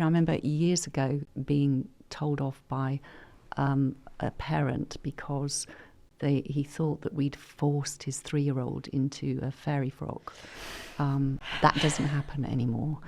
I remember years ago being told off by a parent because he thought that we'd forced his 3-year-old into a fairy frock. That doesn't happen anymore.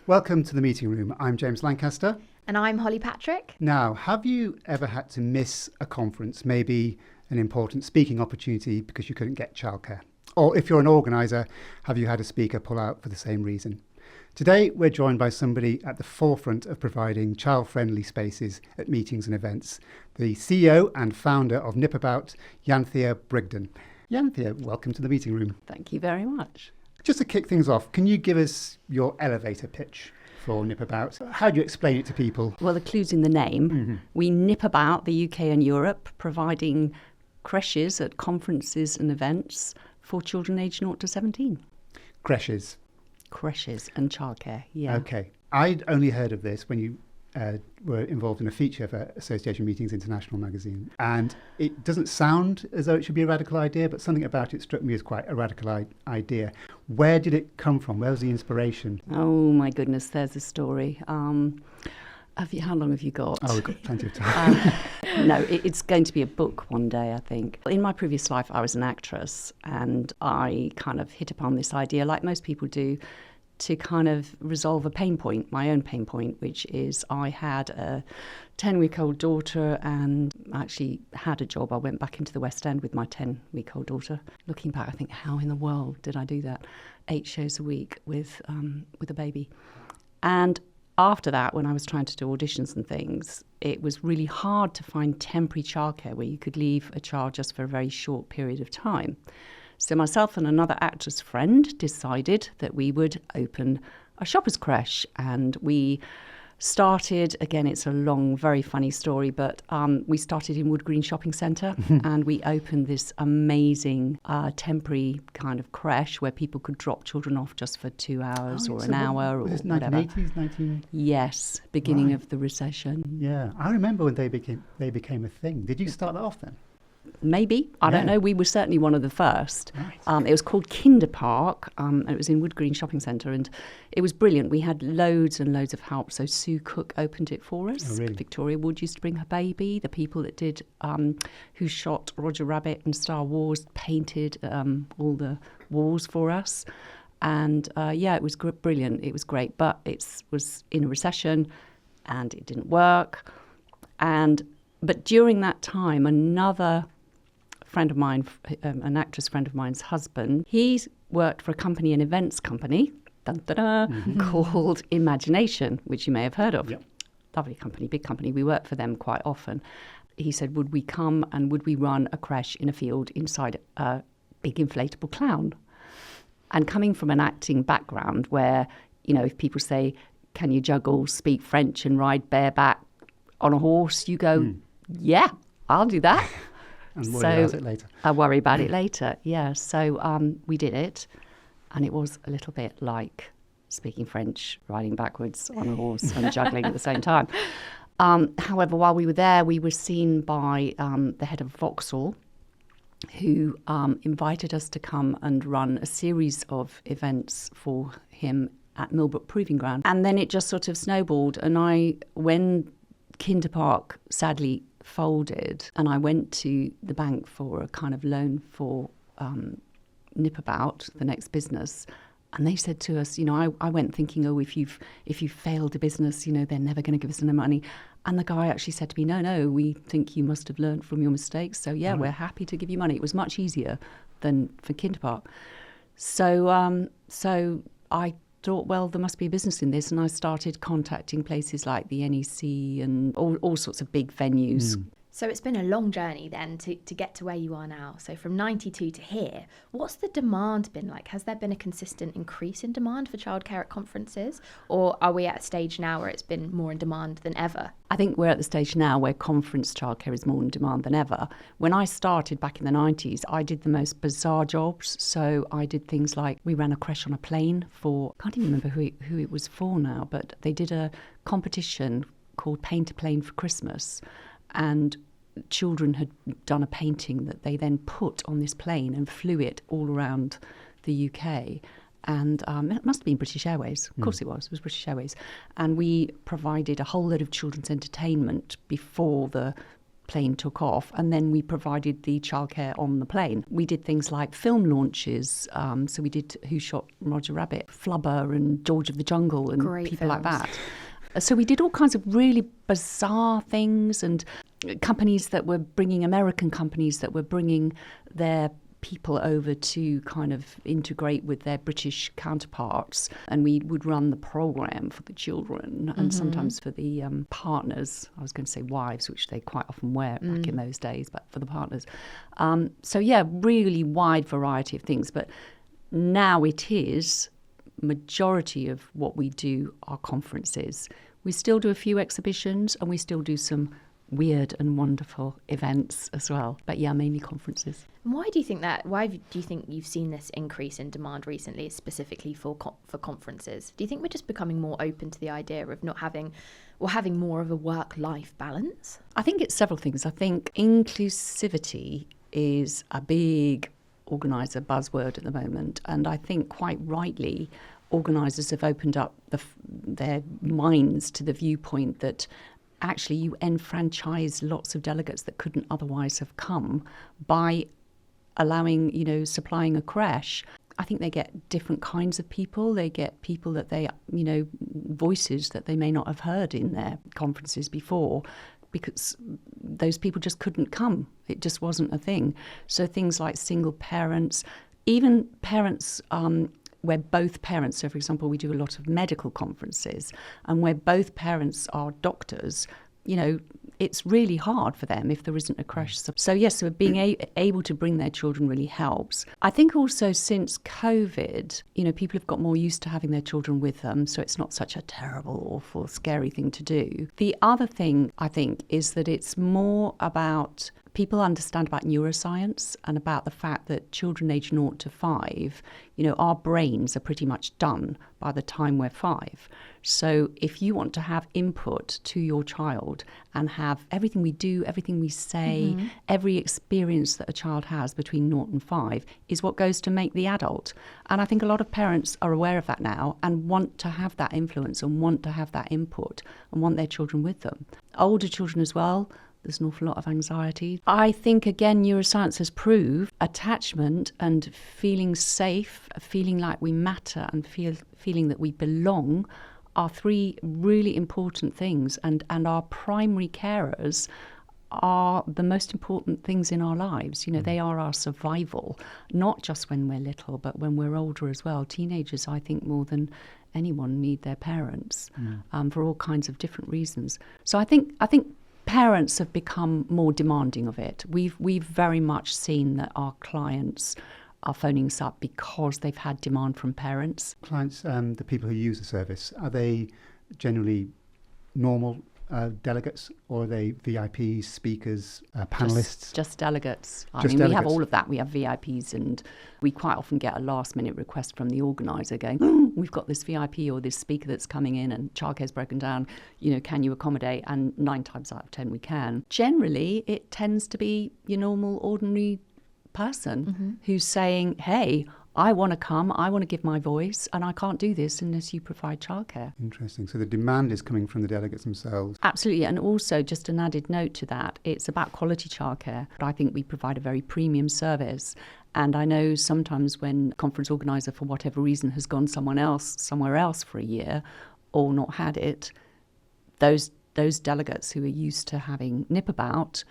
Welcome to the meeting room. I'm James Lancaster. And I'm Holly Patrick. Now, have you ever had to miss a conference, maybe an important speaking opportunity because you couldn't get childcare? Or if you're an organiser, have you had a speaker pull out for the same reason? Today, we're joined by somebody at the forefront of providing child-friendly spaces at meetings and events, the CEO and founder of Nipperbout, Janthea Brigden. Janthea, welcome to the meeting room. Thank you very much. Just to kick things off, can you give us your elevator pitch for Nipperbout? How do you explain it to people? Well, the clue's in the name. Mm-hmm. We nip about the UK and Europe, providing creches at conferences and events for children aged 0 to 17. Creches. Creches and childcare, yeah. Okay. I'd only heard of this when you were involved in a feature for Association Meetings International magazine. And it doesn't sound as though it should be a radical idea, but something about it struck me as quite a radical idea. Where did it come from? Where was the inspiration? Oh, my goodness, there's a story. How long have you got? Oh, we've got plenty of time. No, it's going to be a book one day, I think. In my previous life, I was an actress, and I kind of hit upon this idea, like most people do, to kind of resolve a pain point, my own pain point, which is I had a 10-week-old daughter and actually had a job. I went back into the West End with my 10-week-old daughter. Looking back, I think, how in the world did I do that? 8 shows a week with a baby. And after that, when I was trying to do auditions and things, it was really hard to find temporary childcare where you could leave a child just for a very short period of time. So myself and another actress friend decided that we would open a shoppers creche, and we started, again, it's a long, very funny story, but we started in Wood Green Shopping Centre and we opened this amazing temporary kind of creche where people could drop children off just for 2 hours or an hour or whatever. 1980s, Yes, beginning of the recession. Yeah, I remember when they became a thing. Did you start that off then? Maybe. I don't know. We were certainly one of the first. Right. It was called Kinder Park. It was in Wood Green Shopping Centre, and it was brilliant. We had loads and loads of help. So Sue Cook opened it for us. Oh, really? Victoria Wood used to bring her baby. The people that did, who shot Roger Rabbit and Star Wars, painted all the walls for us. And it was brilliant. It was great. But it was in a recession and it didn't work. But during that time, another friend of mine, an actress friend of mine's husband, he worked for a company, an events company, called Imagination, which you may have heard of. Yep. Lovely company, big company. We worked for them quite often. He said, would we come and would we run a creche in a field inside a big inflatable clown? And coming from an acting background where, if people say, can you juggle, speak French and ride bareback on a horse, you go, yeah, I'll do that. And worry about it later. I'll worry about it later, yeah. So we did it, and it was a little bit like speaking French, riding backwards on a horse and juggling at the same time. However, while we were there, we were seen by the head of Vauxhall, who invited us to come and run a series of events for him at Millbrook Proving Ground. And then it just sort of snowballed, and when Kinder Park sadly folded, and I went to the bank for a kind of loan for Nipperbout, the next business, and they said to us, I went thinking, if you've failed a business, they're never going to give us any money. And the guy actually said to me, no, we think you must have learned from your mistakes. So yeah, we're happy to give you money. It was much easier than for Kinder Park. So I thought, well, there must be a business in this, and I started contacting places like the NEC and all sorts of big venues. So it's been a long journey then to get to where you are now. So from 92 to here, what's the demand been like? Has there been a consistent increase in demand for childcare at conferences? Or are we at a stage now where it's been more in demand than ever? I think we're at the stage now where conference childcare is more in demand than ever. When I started back in the 90s, I did the most bizarre jobs. So I did things like, we ran a creche on a plane for, I can't even remember who it was for now, but they did a competition called Paint a Plane for Christmas. And children had done a painting that they then put on this plane and flew it all around the UK. And it must have been British Airways. Of course it was British Airways. And we provided a whole load of children's entertainment before the plane took off, and then we provided the childcare on the plane. We did things like film launches, so we did Who Shot Roger Rabbit, Flubber and George of the Jungle and Great people films. like that. So we did all kinds of really bizarre things, and American companies that were bringing their people over to kind of integrate with their British counterparts, and we would run the programme for the children and sometimes for the partners. I was going to say wives, which they quite often were back in those days, but for the partners. So yeah, really wide variety of things. But now it is majority of what we do are conferences. We still do a few exhibitions, and we still do some weird and wonderful events as well. But yeah, mainly conferences. Why do you think that? Why do you think you've seen this increase in demand recently, specifically for conferences? Do you think we're just becoming more open to the idea of not having, or having more of a work-life balance? I think it's several things. I think inclusivity is a big organiser buzzword at the moment, and I think quite rightly organisers have opened up their minds to the viewpoint that actually you enfranchise lots of delegates that couldn't otherwise have come by allowing, supplying a creche. I think they get different kinds of people. They get people that they, voices that they may not have heard in their conferences before, because those people just couldn't come. It just wasn't a thing. So things like single parents, even parents where both parents, so for example, we do a lot of medical conferences, and where both parents are doctors, it's really hard for them if there isn't a creche. So yes, so being able to bring their children really helps. I think also since COVID, people have got more used to having their children with them, so it's not such a terrible, awful, scary thing to do. The other thing, I think, is that it's more about people understand about neuroscience and about the fact that children aged 0 to 5, our brains are pretty much done by the time we're 5. So if you want to have input to your child and have everything we do, everything we say, every experience that a child has between 0 and 5 is what goes to make the adult. And I think a lot of parents are aware of that now and want to have that influence and want to have that input and want their children with them. Older children as well, there's an awful lot of anxiety. I think, again, neuroscience has proved attachment and feeling safe, feeling like we matter and feeling that we belong are 3 really important things. And our primary carers are the most important things in our lives. They are our survival, not just when we're little, but when we're older as well. Teenagers, I think, more than anyone need their parents for all kinds of different reasons. So I think parents have become more demanding of it. We've very much seen that our clients are phoning us up because they've had demand from parents. Clients, the people who use the service, are they generally normal delegates, or are they VIPs, speakers, panellists? Just delegates. Just we delegates. have all of that. We have VIPs, and we quite often get a last-minute request from the organiser going, we've got this VIP or this speaker that's coming in and childcare's broken down, can you accommodate? And 9 times out of 10 we can. Generally, it tends to be your normal, ordinary person who's saying, hey, I want to come, I want to give my voice, and I can't do this unless you provide childcare. Interesting. So the demand is coming from the delegates themselves. Absolutely. And also, just an added note to that, it's about quality childcare. I think we provide a very premium service. And I know sometimes when a conference organiser, for whatever reason, has gone somewhere else for a year or not had it, those delegates who are used to having Nipperbout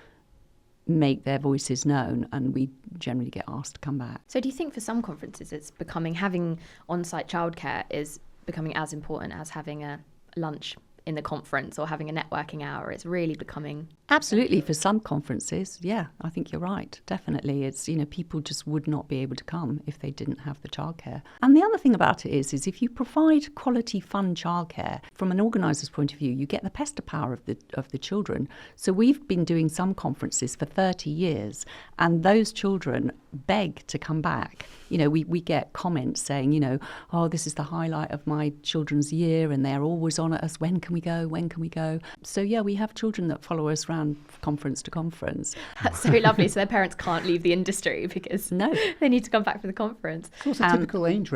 make their voices known, and we generally get asked to come back. So do you think for some conferences it's having on-site childcare is becoming as important as having a lunch in the conference or having a networking hour? It's really becoming... Absolutely. For some conferences, yeah, I think you're right. Definitely. It's, people just would not be able to come if they didn't have the childcare. And the other thing about it is if you provide quality, fun childcare, from an organiser's point of view, you get the pester power of the children. So we've been doing some conferences for 30 years, and those children beg to come back. You know, we get comments saying, you know, oh, this is the highlight of my children's year and they're always on at us. When can we go? When can we go? So, yeah, we have children that follow us around conference to conference. That's so lovely. So their parents can't leave the industry because they need to come back for the conference. So what's a typical age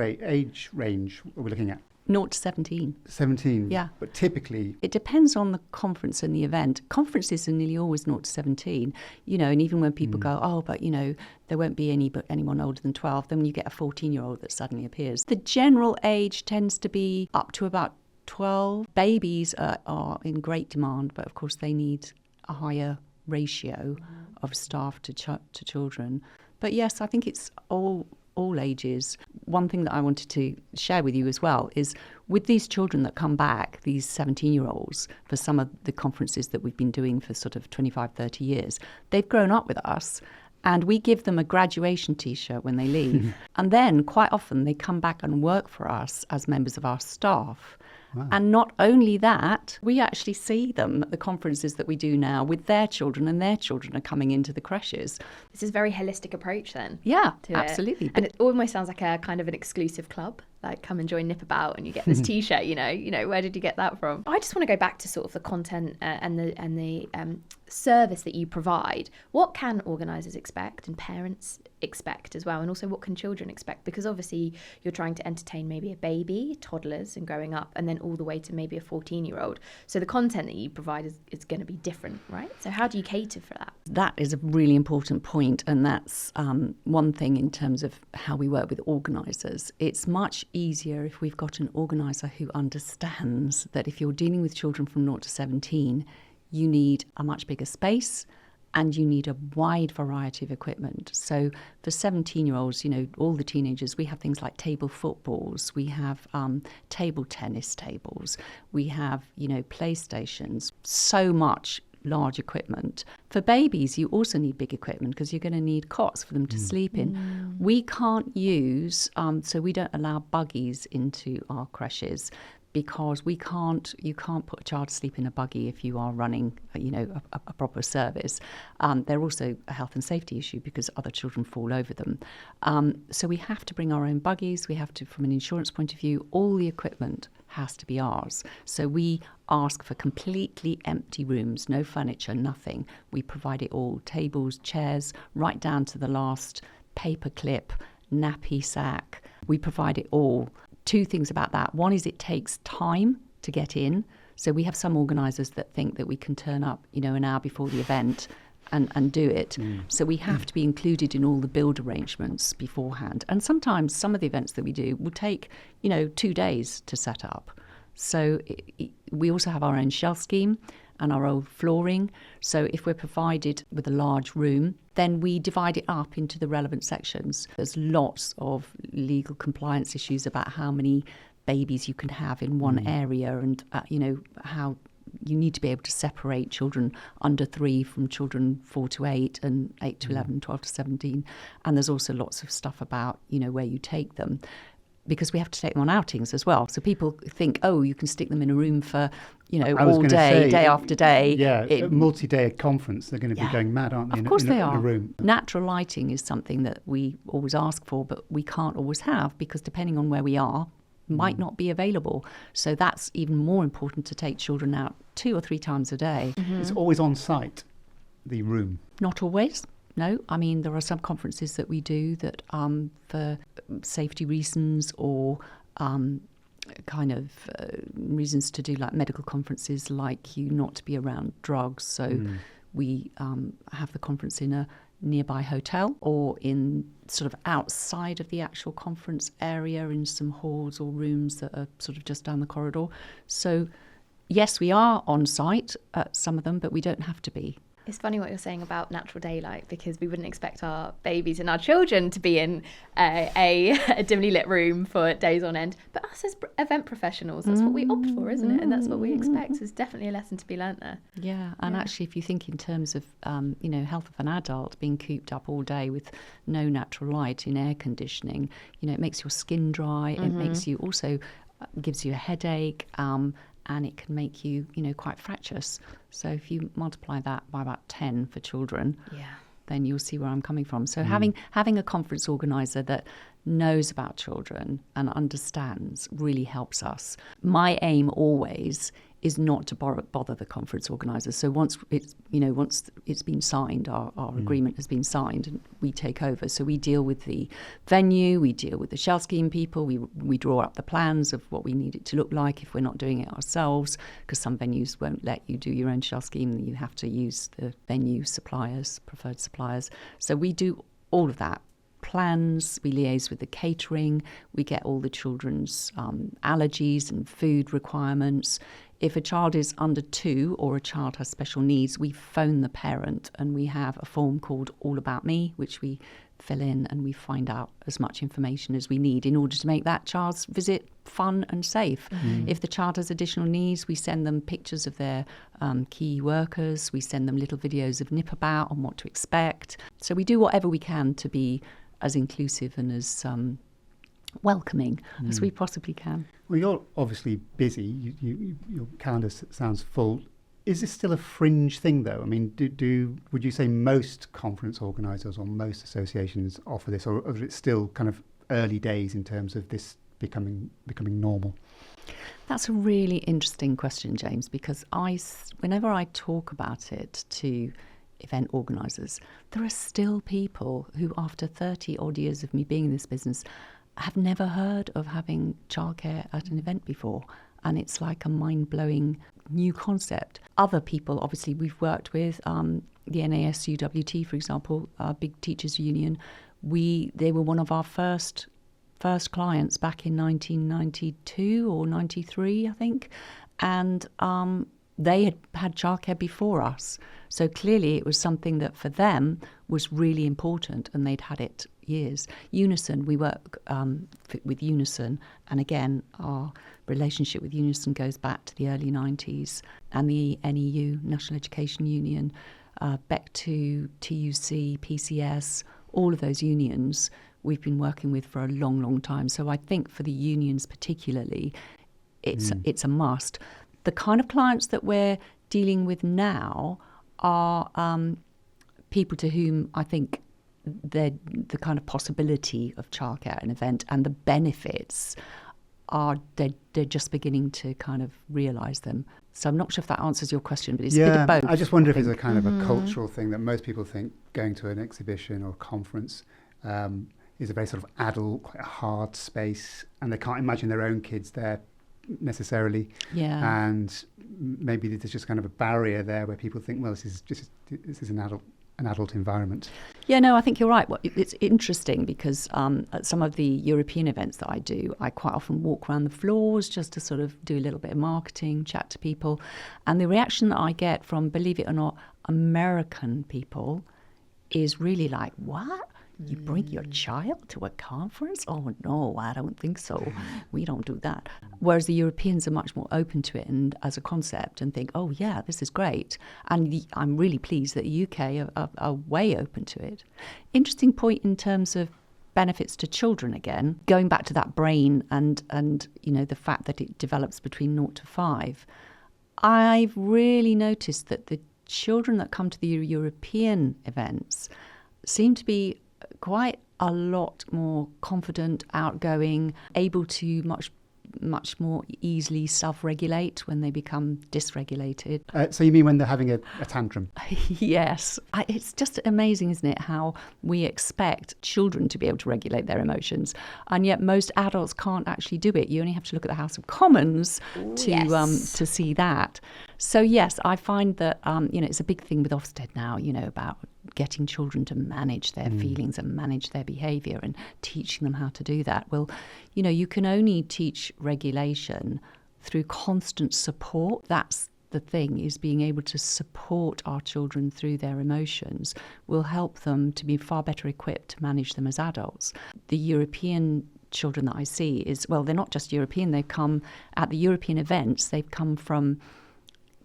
range we're looking at? 0 to 17. 17? Yeah. But typically... It depends on the conference and the event. Conferences are nearly always 0 to 17, you know, and even when people go, oh, but, you know, there won't be anyone older than 12, then you get a 14-year-old that suddenly appears. The general age tends to be up to about 12. Babies are in great demand, but of course they need a higher ratio of staff to children. But yes, I think it's all ages. One thing that I wanted to share with you as well is with these children that come back, these 17-year-olds, for some of the conferences that we've been doing for sort of 25, 30 years, they've grown up with us. And we give them a graduation T-shirt when they leave. And then quite often they come back and work for us as members of our staff. Wow. And not only that, we actually see them at the conferences that we do now with their children, and their children are coming into the creches. This is a very holistic approach then. Yeah, absolutely. And it almost sounds like a kind of an exclusive club. Like, come and join Nipperbout and you get this T-shirt, you know, where did you get that from? I just want to go back to sort of the content and the service that you provide. What can organisers expect and parents expect as well? And also what can children expect? Because obviously you're trying to entertain maybe a baby, toddlers and growing up, and then all the way to maybe a 14-year-old. So the content that you provide is going to be different, right? So how do you cater for that? That is a really important point, and that's one thing in terms of how we work with organisers. It's much easier if we've got an organiser who understands that if you're dealing with children from 0 to 17, you need a much bigger space and you need a wide variety of equipment. So for 17-year-olds, you know, all the teenagers, we have things like table footballs, we have table tennis tables, we have, you know, PlayStations, so much large equipment. For babies, you also need big equipment because you're going to need cots for them to sleep in. We can't use, so we don't allow buggies into our creches because you can't put a child to sleep in a buggy if you are running, you know, a proper service. They're also a health and safety issue because other children fall over them. So we have to bring our own buggies. We have to, from an insurance point of view, all the equipment has to be ours. So we ask for completely empty rooms, no furniture, nothing. We provide it all, tables, chairs, right down to the last paper clip, nappy sack. We provide it all. Two things about that. One is it takes time to get in. So we have some organisers that think that we can turn up, you know, an hour before the event and do it. So we have to be included in all the build arrangements beforehand. And sometimes some of the events that we do will take, you know, 2 days to set up. So we also have our own shelf scheme and our own flooring. So if we're provided with a large room, then we divide it up into the relevant sections. There's lots of legal compliance issues about how many babies you can have in one area and, you know, how you need to be able to separate children under 3 from children 4 to 8 and 8 to 11, 12 to 17. And there's also lots of stuff about, you know, where you take them, because we have to take them on outings as well. So people think, oh, you can stick them in a room for, you know, all day, day after day. Yeah, a multi-day conference, they're going to be going mad, aren't they? Of course they are. In a room. Natural lighting is something that we always ask for, but we can't always have because depending on where we are, might not be available. So that's even more important to take children out 2 or 3 times a day. It's always on site, the room. Not always. No, I mean, there are some conferences that we do that for safety reasons or reasons to do like medical conferences, like you not to be around drugs. So we have the conference in a nearby hotel or in sort of outside of the actual conference area in some halls or rooms that are sort of just down the corridor. So yes, we are on site at some of them, but we don't have to be. It's funny what you're saying about natural daylight, because we wouldn't expect our babies and our children to be in a dimly lit room for days on end. But us as event professionals, that's what we opt for, isn't it? And that's what we expect. So there's definitely a lesson to be learnt there. Yeah, and actually, if you think in terms of, you know, health of an adult, being cooped up all day with no natural light in air conditioning, you know, it makes your skin dry. It makes you also, gives you a headache. And it can make you, you know, quite fractious. So if you multiply that by about 10 for children, then you'll see where I'm coming from. So having a conference organizer that knows about children and understands really helps us. My aim always is not to bother the conference organisers. So once it's been signed, our agreement has been signed, and we take over. So we deal with the venue, we deal with the shell scheme people, we draw up the plans of what we need it to look like if we're not doing it ourselves, because some venues won't let you do your own shell scheme. You have to use the venue suppliers, preferred suppliers. So we do all of that. Plans, we liaise with the catering, we get all the children's allergies and food requirements. If a child is under 2 or a child has special needs, we phone the parent, and we have a form called All About Me, which we fill in, and we find out as much information as we need in order to make that child's visit fun and safe. If the child has additional needs, we send them pictures of their key workers, we send them little videos of Nipperbout on what to expect. So we do whatever we can to be as inclusive and as welcoming as we possibly can. Well, you're obviously busy. Your calendar sounds full. Is this still a fringe thing, though? I mean, would you say most conference organisers or most associations offer this, or is it still kind of early days in terms of this becoming normal? That's a really interesting question, James, because whenever I talk about it to event organisers, there are still people who, after 30 odd years of me being in this business, have never heard of having childcare at an event before. And it's like a mind-blowing new concept. Other people, obviously, we've worked with, the NASUWT, for example, our big teachers' union. They were one of our first clients back in 1992 or 93, I think. And they had childcare before us. So clearly it was something that for them was really important, and they'd had it years. Unison, we work with Unison, and again, our relationship with Unison goes back to the early 90s, and the NEU, National Education Union, BEC2, TUC, PCS, all of those unions we've been working with for a long, long time. So I think for the unions particularly, it's a must. The kind of clients that we're dealing with now are people to whom I think the kind of possibility of childcare at an event and the benefits they're just beginning to kind of realise them. So I'm not sure if that answers your question, but it's a bit of both. I just wonder if it's a kind of a cultural thing that most people think going to an exhibition or conference is a very sort of adult, quite a hard space, and they can't imagine their own kids there necessarily. Yeah. And maybe there's just kind of a barrier there where people think, well, this is an adult environment. Yeah, no, I think you're right. Well, it's interesting because at some of the European events that I do, I quite often walk around the floors just to sort of do a little bit of marketing, chat to people. And the reaction that I get from, believe it or not, American people is really like, what? You bring your child to a conference? Oh, no, I don't think so. We don't do that. Whereas the Europeans are much more open to it and as a concept and think, oh, yeah, this is great. And I'm really pleased that the UK are way open to it. Interesting point in terms of benefits to children again, going back to that brain and the fact that it develops between 0 to 5. I've really noticed that the children that come to the European events seem to be quite a lot more confident, outgoing, able to much more easily self-regulate when they become dysregulated. So you mean when they're having a tantrum? Yes. It's just amazing, isn't it, how we expect children to be able to regulate their emotions, and yet most adults can't actually do it. You only have to look at the House of Commons to see that. So yes, I find that it's a big thing with Ofsted now, about getting children to manage their feelings and manage their behaviour and teaching them how to do that. Well, you can only teach regulation through constant support. That's the thing, is being able to support our children through their emotions will help them to be far better equipped to manage them as adults. The European children that I see they're not just European. They've come at the European events. They've come from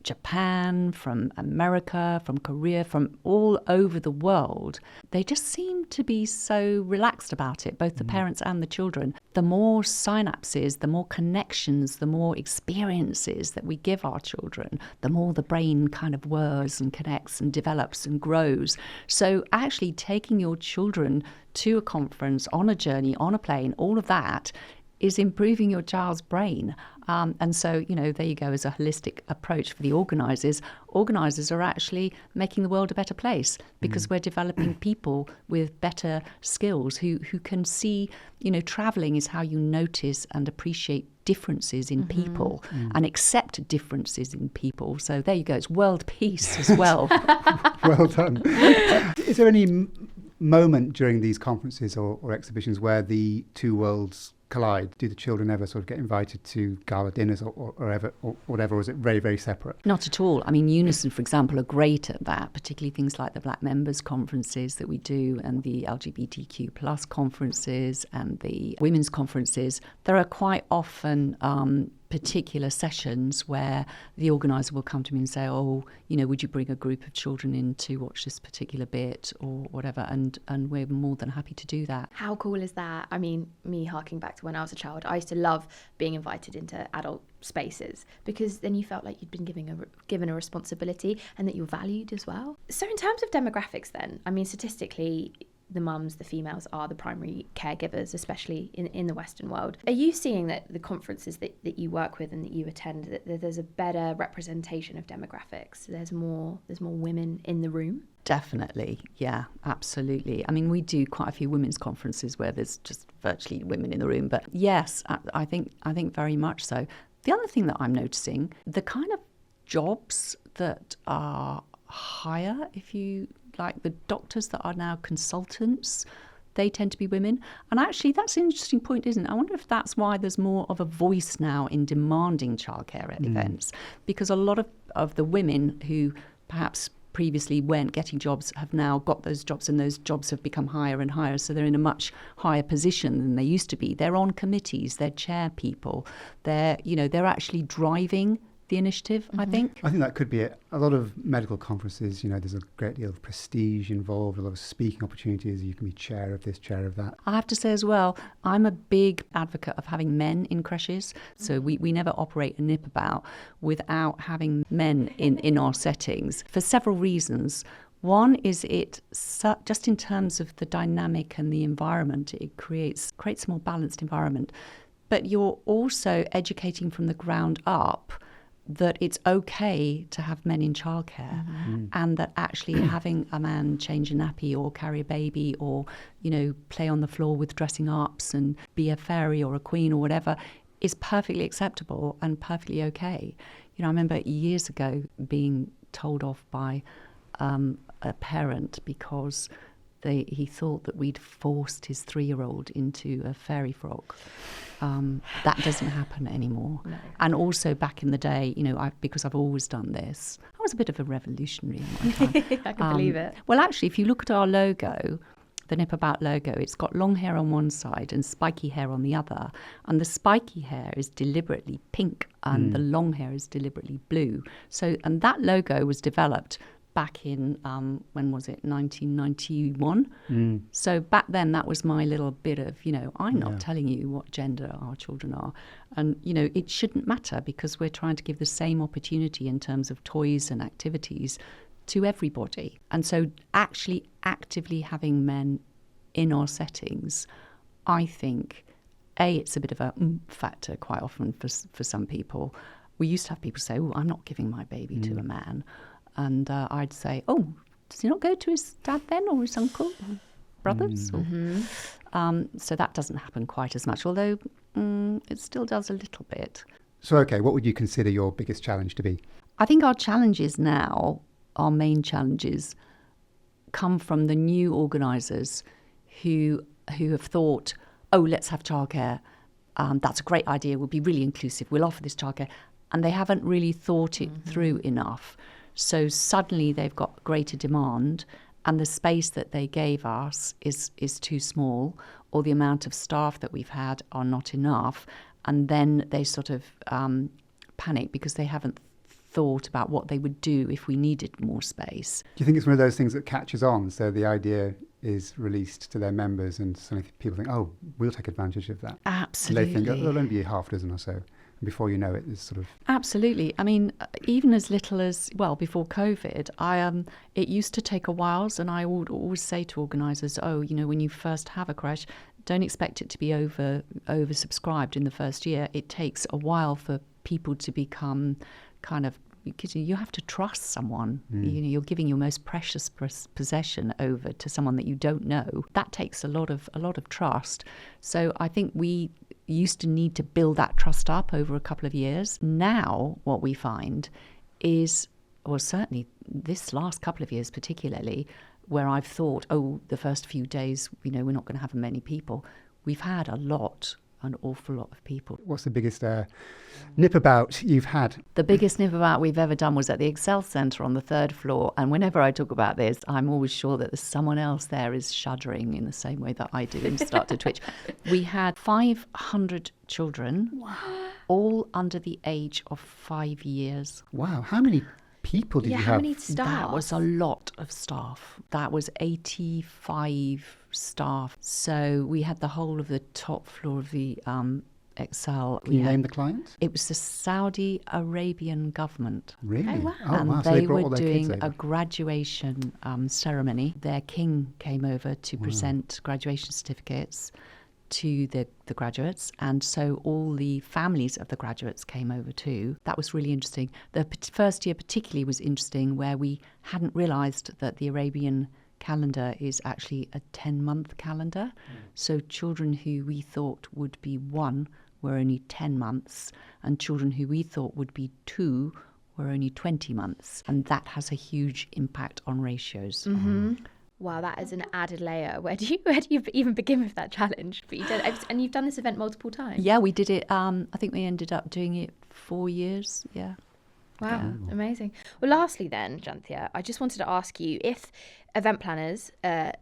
Japan, from America, from Korea, from all over the world, they just seem to be so relaxed about it, both the parents and the children. The more synapses, the more connections, the more experiences that we give our children, the more the brain kind of whirs and connects and develops and grows. So actually taking your children to a conference, on a journey, on a plane, all of that is improving your child's brain. And so, there you go, as a holistic approach for the organisers. Organisers are actually making the world a better place because we're developing people with better skills who can see, travelling is how you notice and appreciate differences in people and accept differences in people. So there you go, it's world peace as well. Well done. Is there any moment during these conferences or exhibitions where the two worlds collide? Do the children ever sort of get invited to gala dinners or whatever, or is it very, very separate? Not at all. I mean, Unison, for example, are great at that, particularly things like the Black Members conferences that we do and the LGBTQ plus conferences and the women's conferences. There are quite often particular sessions where the organiser will come to me and say, would you bring a group of children in to watch this particular bit or whatever, and we're more than happy to do that. How cool is that? I mean, me harking back to when I was a child, I used to love being invited into adult spaces because then you felt like you'd been given a responsibility and that you're valued as well. So in terms of demographics then, I mean, statistically, the mums, the females are the primary caregivers, especially in the Western world. Are you seeing that the conferences that you work with and that you attend, that there's a better representation of demographics? There's more women in the room? Definitely, yeah, absolutely. I mean, we do quite a few women's conferences where there's just virtually women in the room, but yes, I think very much so. The other thing that I'm noticing, the kind of jobs that are higher, if you like, the doctors that are now consultants, they tend to be women. And actually, that's an interesting point, isn't it? I wonder if that's why there's more of a voice now in demanding childcare at events, because a lot of the women who perhaps previously weren't getting jobs have now got those jobs, and those jobs have become higher and higher, so they're in a much higher position than they used to be. They're on committees, they're chair people, they're actually driving the initiative, I think. I think that could be it. A lot of medical conferences, there's a great deal of prestige involved, a lot of speaking opportunities. You can be chair of this, chair of that. I have to say as well, I'm a big advocate of having men in creches. So we never operate a Nipperbout without having men in our settings for several reasons. One is just in terms of the dynamic and the environment, it creates a more balanced environment. But you're also educating from the ground up that it's okay to have men in childcare, and that actually having a man change a nappy or carry a baby or, play on the floor with dressing ups and be a fairy or a queen or whatever is perfectly acceptable and perfectly okay. I remember years ago being told off by a parent because he thought that we'd forced his 3-year-old into a fairy frock. That doesn't happen anymore. No. And also back in the day, because I've always done this, I was a bit of a revolutionary in my time. I can believe it. Well, actually, if you look at our logo, the Nipperbout logo, it's got long hair on one side and spiky hair on the other. And the spiky hair is deliberately pink and the long hair is deliberately blue. And that logo was developed back in, 1991. So back then, that was my little bit of, I'm not telling you what gender our children are. And, it shouldn't matter because we're trying to give the same opportunity in terms of toys and activities to everybody. And so actually actively having men in our settings, I think, it's a bit of a factor quite often for some people. We used to have people say, I'm not giving my baby to a man. And I'd say, does he not go to his dad then, or his uncle, brothers? So that doesn't happen quite as much, although it still does a little bit. So, okay, what would you consider your biggest challenge to be? I think our challenges now, our main challenges, come from the new organisers who have thought, let's have childcare. That's a great idea. We'll be really inclusive. We'll offer this childcare. And they haven't really thought it through enough. So suddenly they've got greater demand and the space that they gave us is too small, or the amount of staff that we've had are not enough. And then they sort of panic because they haven't thought about what they would do if we needed more space. Do you think it's one of those things that catches on? So the idea is released to their members and suddenly people think, oh, we'll take advantage of that. Absolutely. And they think, oh, there'll only be a half dozen or so. And before you know it, it's sort of... Absolutely. I mean, even as little as, well, before COVID, it used to take a while. And I would always say to organisers, when you first have a crash, don't expect it to be oversubscribed in the first year. It takes a while for people to become kind of, because you have to trust someone. You're giving your most precious possession over to someone that you don't know. That takes a lot of trust. So I think we used to need to build that trust up over a couple of years. Now what we find is, or certainly this last couple of years particularly, where I've thought, the first few days, we're not going to have many people. We've had an awful lot of people. What's the biggest Nipperbout you've had? The biggest Nipperbout we've ever done was at the Excel Centre on the 3rd floor. And whenever I talk about this, I'm always sure that someone else there is shuddering in the same way that I do and start to twitch. We had 500 children, all under the age of 5 years. Wow. How many people did you have? How many staff? That was a lot of staff. That was 85 staff. So we had the whole of the top floor of the Excel. Can you name the client? It was the Saudi Arabian government. Really? Oh, wow. And So they brought were all their doing kids a over. graduation ceremony. Their king came over to present graduation certificates to the graduates, and so all the families of the graduates came over too. That was really interesting. The first year particularly was interesting, where we hadn't realised that the Arabian calendar is actually a 10-month calendar. So children who we thought would be 1 were only 10 months, and children who we thought would be 2 were only 20 months. And that has a huge impact on ratios. Wow, that is an added layer. Where do you even begin with that challenge? But you did, and you've done this event multiple times. Yeah, we did it. I think we ended up doing it 4 years. Yeah. Wow, amazing. Well, lastly then, Janthea, I just wanted to ask you, if event planners are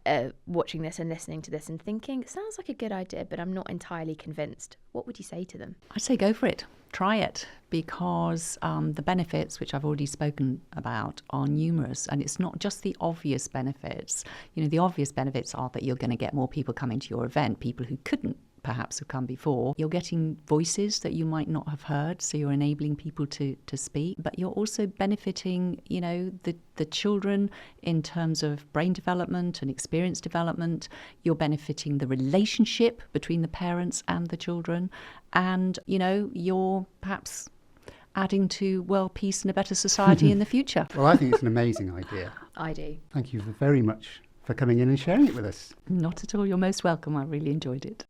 watching this and listening to this and thinking, it sounds like a good idea, but I'm not entirely convinced, what would you say to them? I'd say go for it. Try it, because the benefits, which I've already spoken about, are numerous. And it's not just the obvious benefits. The obvious benefits are that you're going to get more people coming to your event, people who couldn't perhaps have come before. You're getting voices that you might not have heard, so you're enabling people to speak. But you're also benefiting, the children in terms of brain development and experience development. You're benefiting the relationship between the parents and the children. And, you're perhaps adding to world peace and a better society in the future. Well, I think it's an amazing idea. I do. Thank you very much for coming in and sharing it with us. Not at all. You're most welcome. I really enjoyed it.